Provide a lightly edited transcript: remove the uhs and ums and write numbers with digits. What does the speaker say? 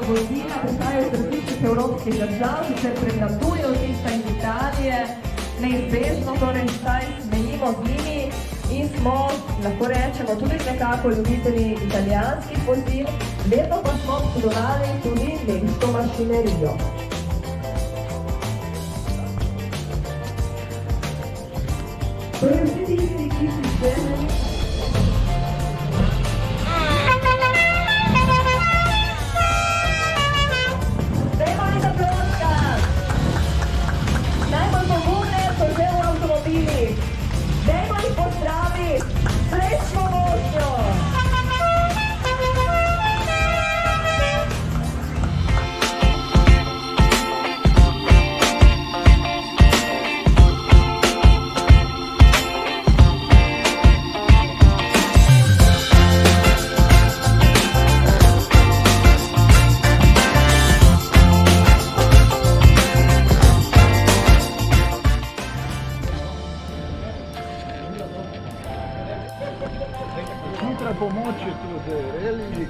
godina prihajajo iz različnih evropskih držav, sicer prevladujejo tista iz Italije, neizbežno, torej vsaj smejimo z njimi in smo, lahko rečemo, tudi nekako ljubitelji italijanskih vozil, vedno pa smo občudovali tudi nemško mašinerijo. Torej vsi tisti, ki si želeli dajmo jih pozdraviti, srečno vožnjo! Contra pomoći kroz reli.